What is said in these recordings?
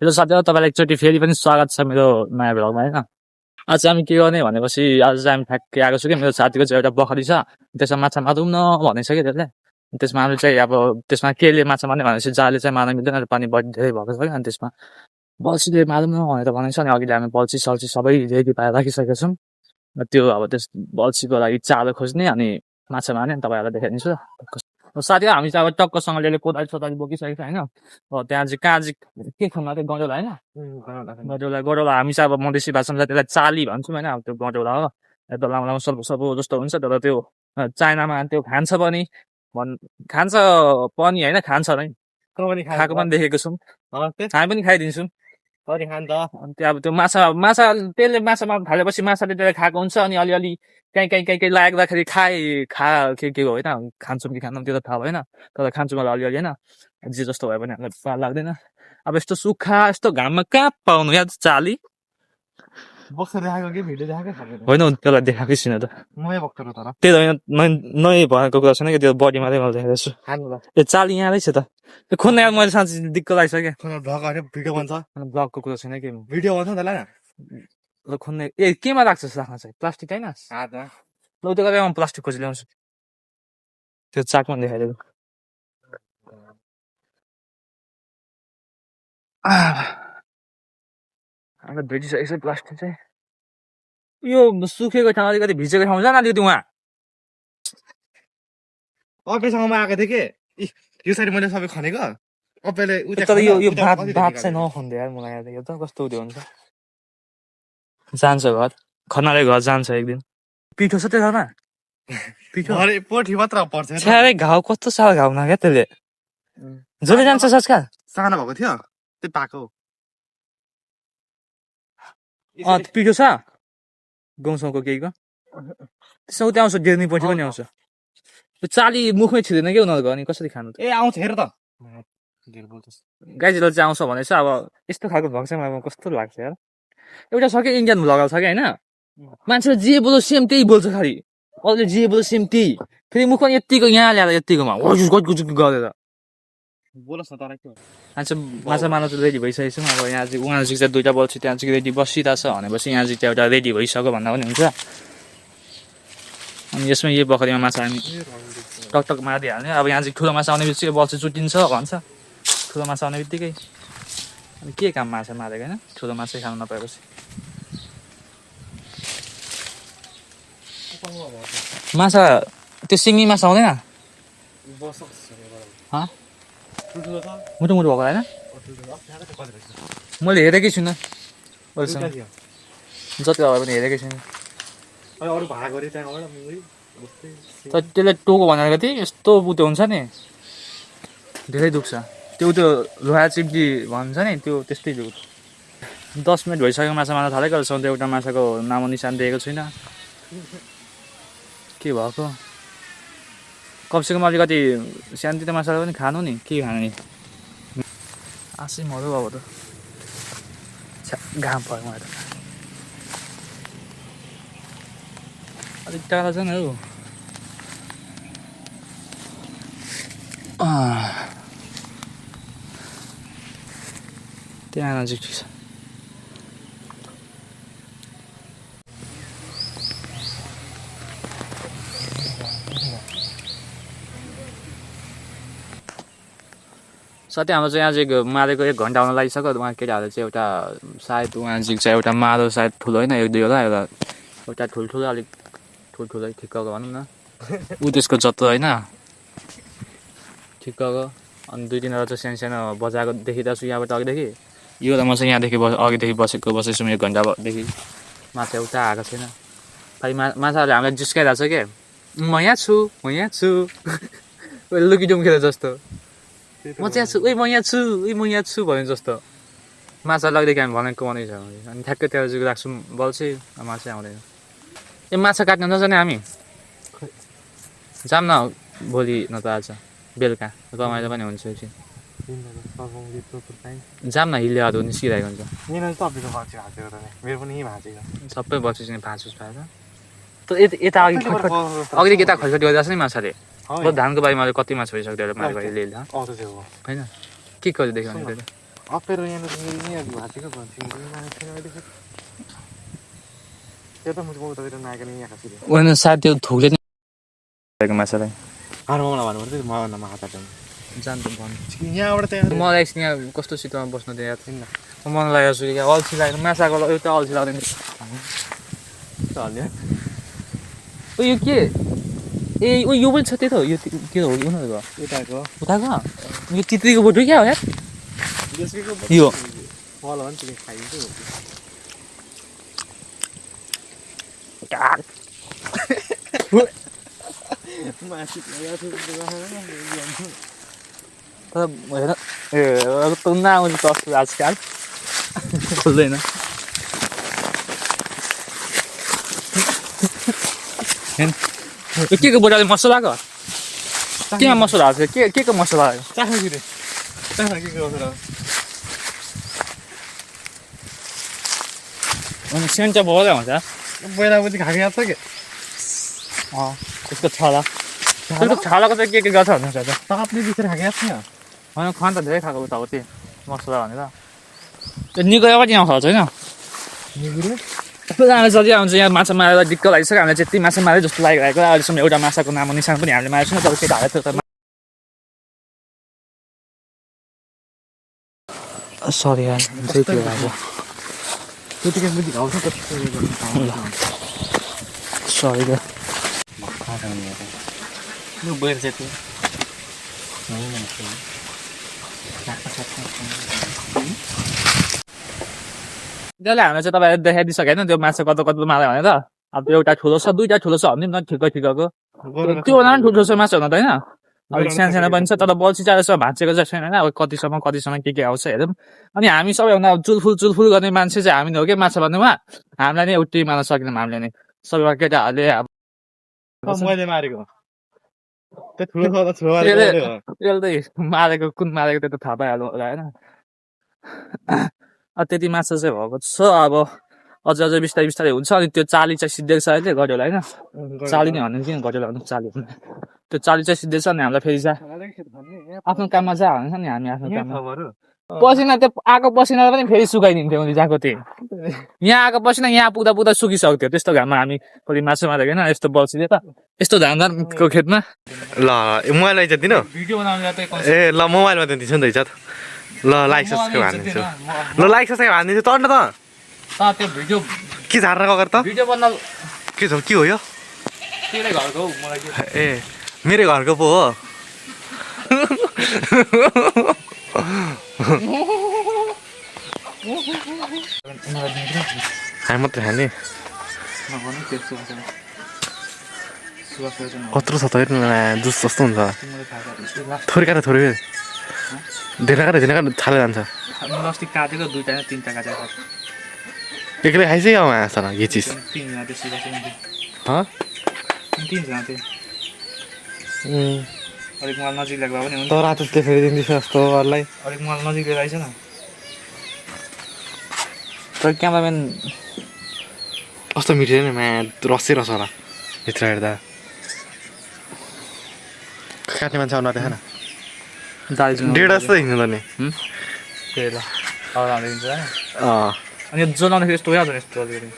Hello साथीहरु, तपाईलाई एकचोटि फेरि पनि स्वागत छ मेरो नयाँ भ्लगमा हैन। आज हामी के गर्ने भनेपछि आज चाहिँ हामी ठ्याक्कै आएको छु कि मेरो साथीको चाहिँ एउटा बखरी छ। त्यसमा माछा मारौँ न भनेछ कि त्यसले। त्यसमा हामी चाहिँ अब त्यसमा केले माछा मार्ने भनेपछि जालले चाहिँ मार्न मिल्दैन, पानी बढी धेरै भएको छ कि अनि त्यसमा बल्छीले मारौँ न भनेर भनेको छ। अनि अघिले हामी बल्छी सल्छी सबै रेडी पारेर राखिसकेका छौँ। त्यो अब त्यस बल्छीको लागि चारो खोज्ने अनि माछा मार्ने अनि तपाईँहरूलाई देखाइदिन्छु। साथीहरु, हामी चाहिँ अब टक्कसँगले कोदाली सोदाली बोकिसकेको छ हैन। त्यहाँ चाहिँ कहाँ चाहिँ के खन्नु त्यो गडौला हैन, गडौला हामी चाहिँ अब मधेसी भाषामा त्यसलाई चाली भन्छौँ हैन। अब त्यो गडौला हो, यता लामो लामो सल्पो सल्पो जस्तो हुन्छ, तर त्यो चाइनामा त्यो खान्छ पनि खान्छ पनि हैन, खान्छ नै, खाएको पनि देखेको छौँ, हामी पनि खाइदिन्छौँ। अनि त्यो अब त्यो माछा माछा त्यसले माछा मार्न थालेपछि माछाले त्यसलाई खाएको हुन्छ। अनि अलिअलि कहीँ लाग्दाखेरि के हो होइन, खान्छौँ कि खान्छौँ त्यो त थाहा भएन, तर खान्छौँ होला अलिअलि होइन। जे जस्तो भए पनि हामीलाई पार लाग्दैन। अब यस्तो सुक्खा यस्तो घाममा कहाँ पाउनु या चाली होइन, त्यसलाई देखाएकै छैन त, त्यो नयाँ भएको कुरा छैन कि त्यो बडी मात्रै मैले देखाएको छु। ए चाली यहाँ रहेछ त, त्यो खोज्न यार मैले साँच्ची दिक्क लागिसक्यो। ब्लगको कुरा छैन कि भिडियो भन्छ ल खोज्ने। ए केमा राख्छस् राख्न चाहिँ, प्लास्टिक होइन ल त्यो गरेर प्लास्टिक खोजी ल्याउँछु। त्यो चाकमा देखाइदिएको अन्त भेटिसकेको छ प्लास्टिक चाहिँ। यो सुकेको ठाउँ अलिकति भिजेको ठाउँ जान अलिकति उहाँ अपेसँगमा आएको थिएँ कि यो साइड मैले सबै खनेको अपेले तर यो भात चाहिँ नखन्दै यार, मलाई याद त कस्तो हुँदै हुन्छ। जान्छ घर खनाले घर जान्छ एक दिन। पिठो छ त्यो घरमा, पिठो पोठी मात्र पर्छ। छ्यारे घाउ कस्तो साह्रो घाउ न क्या त्यसले, जसले जान्छ सस्का सानो भएको थियो त्यो पाएको। पिठो छ गाउँसँगको केहीको त्यसमा उता आउँछ, डेर्नी पछि पनि आउँछ। त्यो चाली मुखमै छिर्दैन क्या उनीहरूको, अनि कसरी खानु त। ए आउँछ हेर त, गाइजले चाहिँ आउँछ भनेछ। अब यस्तो खालको भ्लग चाहिँ मलाई कस्तो लाग्छ यार। एउटा छ कि इन्डियन भ्लगर छ कि होइन, मान्छेले जे बोल्छ सेम त्यही बोल्छ, खालि अरूले जे बोल्छ सेम त्यही, फेरि मुखमा यत्तिको यहाँ ल्याएर यत्तिकोमा गरेर माछा मार्न चाहिँ रेडी भइसकेको छौँ। अब यहाँ चाहिँ उहाँ चाहिँ दुइटा बल्छी त्यहाँ चाहिँ रेडी बसिरहेको छ भनेपछि यहाँ चाहिँ एउटा रेडी भइसक्यो भन्दा पनि हुन्छ। अनि यसमा यही बखरीमा माछा हामी टकटक मारिदिइहाल्ने। अब यहाँ चाहिँ ठुलो माछा आउने बित्तिकै बल्छी चुटिन्छ भन्छ, ठुलो माछा आउने बित्तिकै। अनि के काम माछा मारेको होइन, ठुलो माछै खानु नपाएपछि। माछा त्यो सिङ्गी माछा आउँदैन मुटु मुटु भएको होइन, मैले हेरेकै छुइनँ जति भए पनि हेरेकै छुइनँ। तर त्यसले टोको भनेर कति यस्तो बुतो हुन्छ नि, धेरै दुख्छ त्यो लोहा चिप्टी भन्छ नि, त्यो त्यस्तै दुख्छ। 10 मिनट भइसक्यो माछा मार्न थालेको, सधैँ एउटा माछाको नामो निशान दिएको छुइनँ के भएको। कमसेकम अलिकति सानोतिनो माछाले पनि खानु नि, के खानु नि। आँसै मऱ्यो अब त, घाम पर्यो मलाई त, अलिक टाढा छ नि हौ। त्यहाँ नजिक छ। साथै हाम्रो चाहिँ यहाँ चाहिँ मारेको 1 घन्टा आउन लागिसक्यो। उहाँ केटाहरूले चाहिँ एउटा सायद उहाँ चाहिँ एउटा मारो सायद ठुलो होइन, 1-2 एउटा ठुल्ठुलो अलिक ठुल्ठुलै ठिक्कको भनौँ न, ऊ त्यसको जत्रो होइन ठिक्कको। अनि 2-3वटा चाहिँ सानो बजाएको देखिरहेको छु यहाँबाट अघिदेखि। यो त म चाहिँ यहाँदेखि अघिदेखि बसेछु 1 घन्टादेखि, माछा उता आएको छैन। खै माछाहरूले हामीलाई जिस्काइरहेको छ क्या, म यहाँ छु लुकीडुम खेले जस्तो, म चाहिँ छु, म यहाँ छु भने जस्तो। माछा लगिदिएको हामी भनेको छ। अनि ठ्याक्कै त्यहाँ चाहिँ राख्छौँ बल्छी, माछा आउँदैन। ए माछा काट्न नजाने हामी, जाम न भोलि न त आज बेलुका, रमाइलो पनि हुन्छ एकछिन। जाम न, हिलेहरू निस्किरहेको हुन्छ सबै बल्छी चाहिँ भाँचुस भएर। त यता अघि यता खैखटी गरिरहेको छ नि माछाले। धानको बारीमा कति माछा भइसक्यो मारेको होइन, के गरिदेखि भने अपेर यहाँ भाँचेको भन्छु त्यो त मुझको उतातिर नआएको नि यहाँ खासरी होइन सायद त्यो थुकले नि माछालाई मलाई भन्नुपर्छ म हात जान्छु भन्नु यहाँबाट त्यहाँ मलाई एकछिन यहाँ कस्तो सिटमा बस्नु दिएको थिएन मन लागेको छु यहाँ अल्छी लाग्यो माछाको एउटा अल्छी लाग्दैन यो के ए यो पनि छ त्यही त हो यो के हो उनीहरूको उताको उताको यो तित्रीको बोटो क्या हो यार यो फल हो नि त्यसले खाइदिन्छु तर हेर ए त नआउँछ तस्तो आजकल खोल्दैन के को बोटाले मसलाको केमा मसला हाल्छ के को मसला हाल्यो चाख्नु कि चाख्नु के गर्छ अनि सेन्ट चाहिँ बोला हुन्छ पहिलापछि खाएको याद छ कि त्यसको छाला त्यसको छालाको चाहिँ के गर्छ भन्नु त तापले बिचेर खाएको याद छैन होइन खान त धेरै खाएको उताउति मसला भनेर त्यो निको कति यहाँ खान्छ होइन जाँदा सजिलो आउँछ यहाँ माछा मारेर दिक्क लागिसक्यो हामीलाई चाहिँ यति माछा मारे जस्तो लागिरहेको अहिलेसम्म एउटा माछाको नाम निशान पनि हामीले मारेको छैन तर केटा हालेको थियो सरी यार त्यतिकै बुझि घाउँछ सरी क्या यो बैर चाहिँ त्यसले हामीलाई चाहिँ तपाईँहरूले देखाइदिइसक्यो होइन त्यो माछा कता कता मार्यो भनेर अब एउटा ठुलो छ दुईवटा ठुलो छ भने न ठिक्क ठिक्कको त्योभन्दा पनि ठुल्ठुलो छ माछा हुन त होइन अलिक सानो सानो पनि छ तर बल्छी चारोसम्म भाँचेको चाहिँ छैन होइन अब कतिसम्म के आउँछ हेरौँ अनि हामी सबैभन्दा चुलफुल गर्ने मान्छे चाहिँ हामी हो कि माछा भन्नुमा हामीलाई नै उट्टी मार्न सकेनौँ हामीले नै सबैमा केटाहरूले अब मैले मारेको त्यसले मारेको कुन मारेको त्यो त थाहा पाइहाल्नु होला होइन त्यति माछा चाहिँ भएको छ अब अझ बिस्तारै बिस्तारै हुन्छ अनि त्यो चाली चाहिँ सिद्धेको छ अहिले गऱ्यो होला होइन चाली नै भन्नु किन गऱ्यो भन्नु चाली त्यो चाली चाहिँ सिद्धेको छ अनि हामीलाई फेरि चाहिँ आफ्नो काममा चाहिँ हाल्छ नि हामी आफ्नो काममा पसिना त्यो आएको पसिना पनि फेरि सुकाइदिन्थ्यो उसले जहाँको त्यही यहाँ आएको पसिना यहाँ पुग्दा सुकिसक्थ्यो त्यस्तो घाममा हामी कति मासु मारेको होइन यस्तो बल्छीले त यस्तो धानको खेतमा ल मोबाइल आइज दिनु भिडियो बनाउनु ए ल मोबाइलमा दिन्छु नि त इज्जत ल लाइक सब्सक्राइब हानिदिन्छु ल लाइक सब्सक्राइब हानिदिन्छु तर्न त त्यो भिडियो के झार्न गएर त भिडियो बन्न के छ के हो यो तेरै घरको हौ मलाई ए मेरो घरको पो हो हामी मात्रै खाने कत्रो छ त जुस जस्तो हुन्छ थोरै थोरै धेरै छाले जान्छ अस्ति काटेको दुईवटा तिनवटा काटेको एक्लै खाइसक्यो आएछ न यो चिज अलिक मलाई नजिक लाग्दा पनि हुन्छ तर त्यसले फेरि दिँदैछ जस्तो अरूलाई अलिक मलाई नजिक लिएर आइस न तर क्यामराम्यान कस्तो मिठो नि म्या रसै रस होला भित्र हेर्दा काट्ने मान्छे आउनु देखा न डेढ जस्तो हिँड्नु त नि त्यही ल दिन्छ अँ अनि यो जलाउँदाखेरि यस्तो भइहाल्छ नि यस्तो अलिकति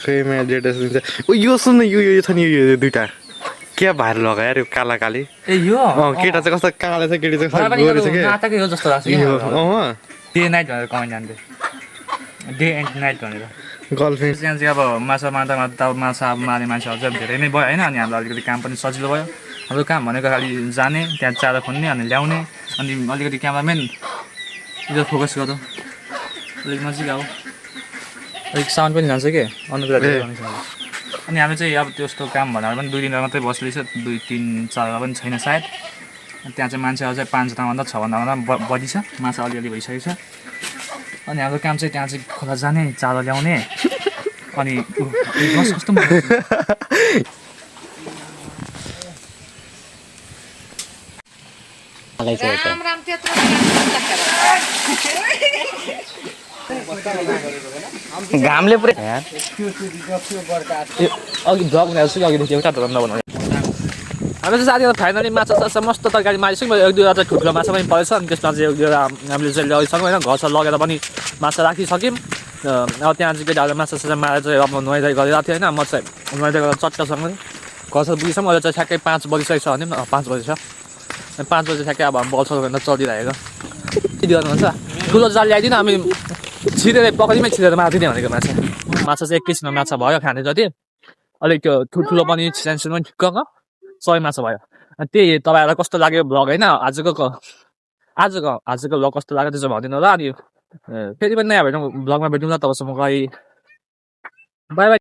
खै म्या डेढ जस्तो दिन्छ ओ यो सुन्नु यो छ नि यो दुइटा के भाइरल लगायो यार यो काला काली ए यो केटा चाहिँ कस्तो काला छ केटी चाहिँ कस्तो गोरी छ के नाटकै हो जस्तो लाग्छ डे नाइट भनेर कमेन्ट जान्थ्यो डे एन्ड नाइट भनेर गर्लफ्रेन्ड यहाँ चाहिँ अब माछा मार्दा अब माछा मार्ने मान्छेहरू चाहिँ धेरै नै भयो होइन अनि हामीलाई अलिकति काम पनि सजिलो भयो हाम्रो काम भनेको खालि जाने त्यहाँ चारो खन्ने अनि ल्याउने अनि अलिकति क्यामराम्यान इधर फोकस गर्दो अलिक नजिक अब अलिक साउन्ड पनि जान्छ कि अन्य कुरा अनि हामी चाहिँ अब त्यस्तो काम भनेर पनि 2 दिन मात्रै बस्दैछ 2-3-4 पनि छैन सायद त्यहाँ चाहिँ मान्छे अझै 5-6 भन्दा बढी छ माछा अलिअलि भइसकेको छ अनि हाम्रो काम चाहिँ त्यहाँ चाहिँ खोला जाने चारो ल्याउने अनि कस्तो घामले पुरै अघि ब्लग बनाएको छु कि अघिदेखि एउटा धन्दा बनाउने हामी चाहिँ साथीहरू फाइनली माछा साछा मस्त तरकारी मारिसक्यौँ एक दुईवटा चाहिँ ठुल्ठुलो माछा पनि परेछ अनि त्यसमा चाहिँ एक दुईवटा हामीले चाहिँ ल्याइसक्यौँ होइन घरसर लगेर पनि माछा राखिसक्यौँ अब त्यहाँ चाहिँ केटाहरूले माछा साछा मारेर चाहिँ अब नुहाइधुवाइ गरिरहेको थियो होइन म चाहिँ नुहाइधुवाइ गरेर चट्टसँग घरसर पुगिसक्यौँ अहिले चाहिँ ठ्याक्कै 5 बजिसकेको छ भने 5 बजी छ 5 बजी ठ्याक्कै अब बल्छौँ भनेर चलिरहेको के गर्नुहुन्छ ठुलो जाल ल्याइदिनु हामी छिरेर पक्रिमै छिरेर मारिदिने भनेको माछा चाहिँ 21 माछा भयो खाने जति अलिक त्यो ठुल्ठुलो पनि सानो पनि ठिक्कको 100 माछा भयो त्यही तपाईँहरूलाई कस्तो लाग्यो भ्लग होइन आजको भ्लग कस्तो लाग्यो त्यो चाहिँ भनिदिनु होला अनि फेरि पनि नयाँ भेटौँ भ्लगमा भेटौँला तबसम्म बाई बाई